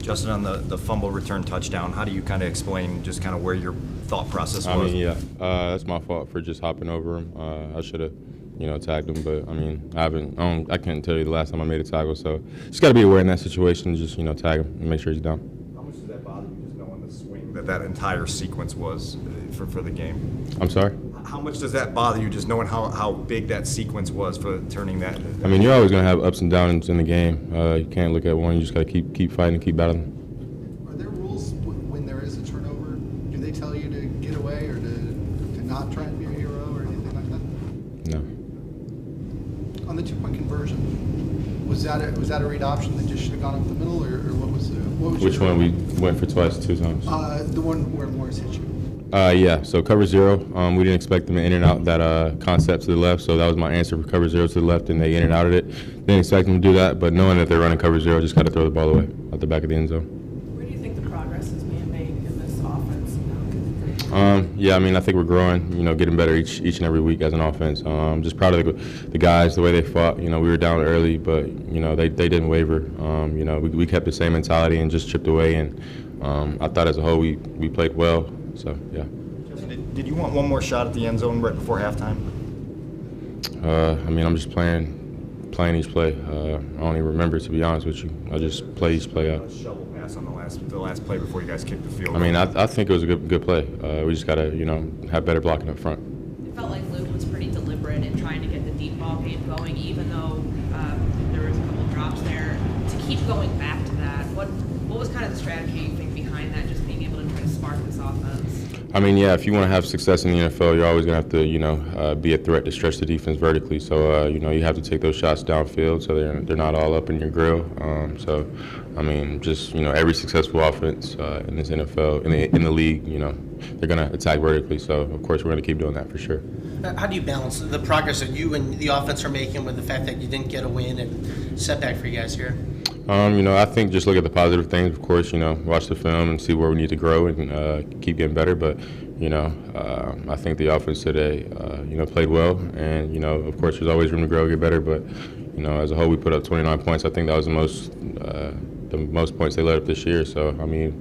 Justin, on the fumble return touchdown, how do you kind of explain just kind of where your thought process was? I mean, yeah, that's my fault for just hopping over him. I should have, tagged him, but I mean, I can't tell you the last time I made a tackle, so just got to be aware in that situation. Just tag him and make sure he's down. How much does that bother you, just knowing the swing that entire sequence was for the game? I'm sorry? How much does that bother you, just knowing how big that sequence was for turning that? I mean, you're always going to have ups and downs in the game. You can't look at one. You just got to keep fighting and keep battling. Are there rules when there is a turnover? Do they tell you to get away or to not try and be a hero or anything like that? No. On the two-point conversion, was that a read option that just should have gone up the middle, or what was Which one? We went for twice, 2 times. The one where Morris hit you. Yeah, so cover 0, we didn't expect them to in and out that concept to the left, so that was my answer for cover 0 to the left, and they in and out of it. Didn't expect them to do that, but knowing that they're running cover 0, just got to throw the ball away at the back of the end zone. Where do you think the progress is being made in this offense? Yeah, I mean, I think we're growing, getting better each and every week as an offense. Just proud of the guys, the way they fought. We were down early, but, they didn't waver. We kept the same mentality and just chipped away, and I thought as a whole we played well. So, yeah. Justin, did you want one more shot at the end zone right before halftime? I mean, I'm just playing each play. I don't even remember, to be honest with you. I just play each play out. Shovel pass on the last play before you guys kicked the field. I mean, I think it was a good play. We just got to, have better blocking up front. It felt like Luke was pretty deliberate in trying to get the deep ball game going, even though there was a couple drops there. To keep going back to that, what was kind of the strategy you think behind that, just being able to try to spark this offense? I mean, yeah, if you want to have success in the NFL, you're always going to have to, be a threat to stretch the defense vertically. So, you have to take those shots downfield so they're not all up in your grill. So, I mean, just, every successful offense in this NFL, in the league, they're going to attack vertically. So, of course, we're going to keep doing that for sure. How do you balance the progress that you and the offense are making with the fact that you didn't get a win and setback for you guys here? I think just look at the positive things. Of course, watch the film and see where we need to grow and keep getting better. But, I think the offense today, played well. And, of course, there's always room to grow, get better. But, as a whole, we put up 29 points. I think that was the most points they let up this year. So, I mean,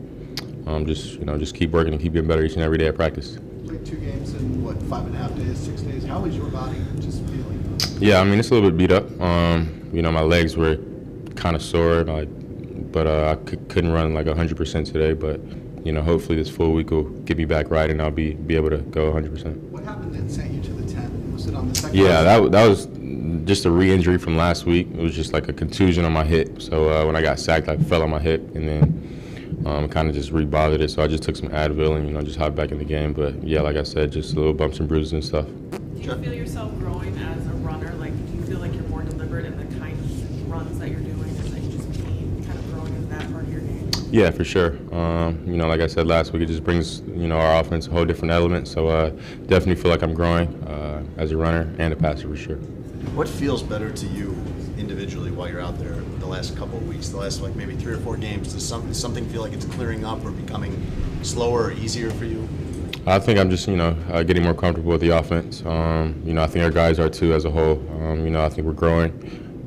just keep working and keep getting better each and every day at practice. Played 2 games in, 5.5 days, 6 days. How was your body just feeling? Yeah, I mean, it's a little bit beat up. My legs were kind of sore, but I couldn't run like 100% today. But hopefully this full week will get me back right, and I'll be able to go 100%. What happened that sent you to the tent? Was it on the second? Yeah, that was just a re-injury from last week. It was just like a contusion on my hip. So when I got sacked, I fell on my hip, and then kind of just re-bothered it. So I just took some Advil and just hopped back in the game. But yeah, like I said, just little bumps and bruises and stuff. Do you feel yourself growing as a runner? Like, do you feel like you're more deliberate in the kind of runs that you're doing? Yeah, for sure. Like I said last week, it just brings, our offense a whole different element. So definitely feel like I'm growing as a runner and a passer for sure. What feels better to you individually while you're out there the last couple of weeks, the last maybe 3 or 4 games? Does something feel like it's clearing up or becoming slower or easier for you? I think I'm just, getting more comfortable with the offense. I think our guys are too as a whole. I think we're growing.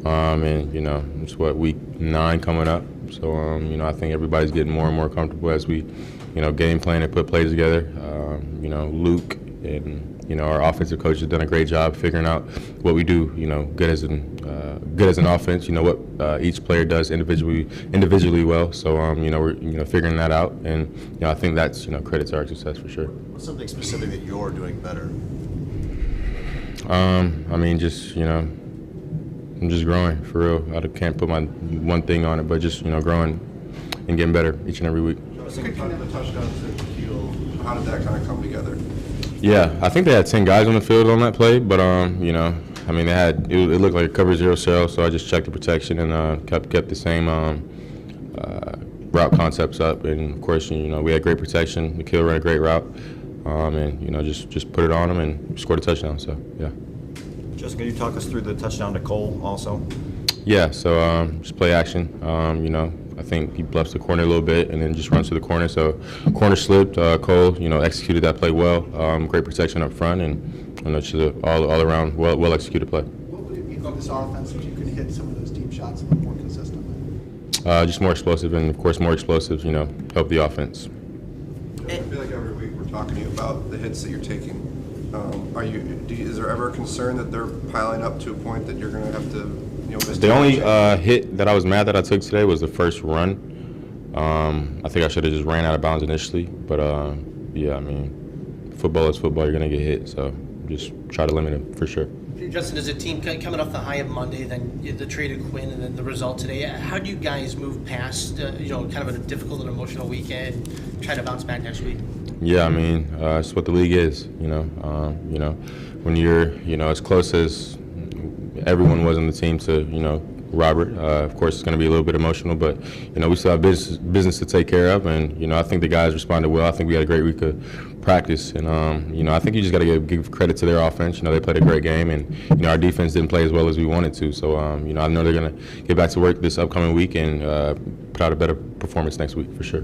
And, it's week 9 coming up. So, I think everybody's getting more and more comfortable as we, game plan and put plays together. Luke and, our offensive coach has done a great job figuring out what we do, good as an offense, what each player does individually well. So, we're, figuring that out. And, I think that's, credit to our success for sure. What's something specific that you're doing better? I mean, just, I'm just growing, for real. I can't put my one thing on it, but just, growing and getting better each and every week. Justin, kind of a touchdown to Keel. How did that kind of come together? Yeah, I think they had 10 guys on the field on that play, but, I mean, they had, it looked like a cover 0 shell, so I just checked the protection and kept the same route concepts up. And, of course, we had great protection. The Keel ran a great route, and, just put it on them and scored a touchdown, so, yeah. Justin, can you talk us through the touchdown to Cole also? Yeah, so just play action. I think he bluffs the corner a little bit and then just runs to the corner. So corner slipped. Cole, executed that play well. Great protection up front, and just all around well executed play. What would it mean for this offense if you could hit some of those deep shots a little more consistently? Just more explosive, and of course more explosives, you know, help the offense. I feel like every week we're talking to you about the hits that you're taking. Is there ever a concern that they're piling up to a point that you're going to have to, miss The only time? hit that I was mad that I took today was the first run. I think I should have just ran out of bounds initially, but yeah, I mean, football is football. You're gonna get hit, so just try to limit it for sure. Justin, as a team coming off the high of Monday, then the trade of Quinn, and then the result today, how do you guys move past, kind of a difficult and emotional weekend, try to bounce back next week? Yeah, I mean, it's what the league is. When you're, as close as everyone was on the team to, Robert. Of course, it's going to be a little bit emotional, but we still have business to take care of, and I think the guys responded well. I think we had a great week of practice, and I think you just got to give credit to their offense. They played a great game, and our defense didn't play as well as we wanted to. So I know they're going to get back to work this upcoming week and put out a better performance next week for sure.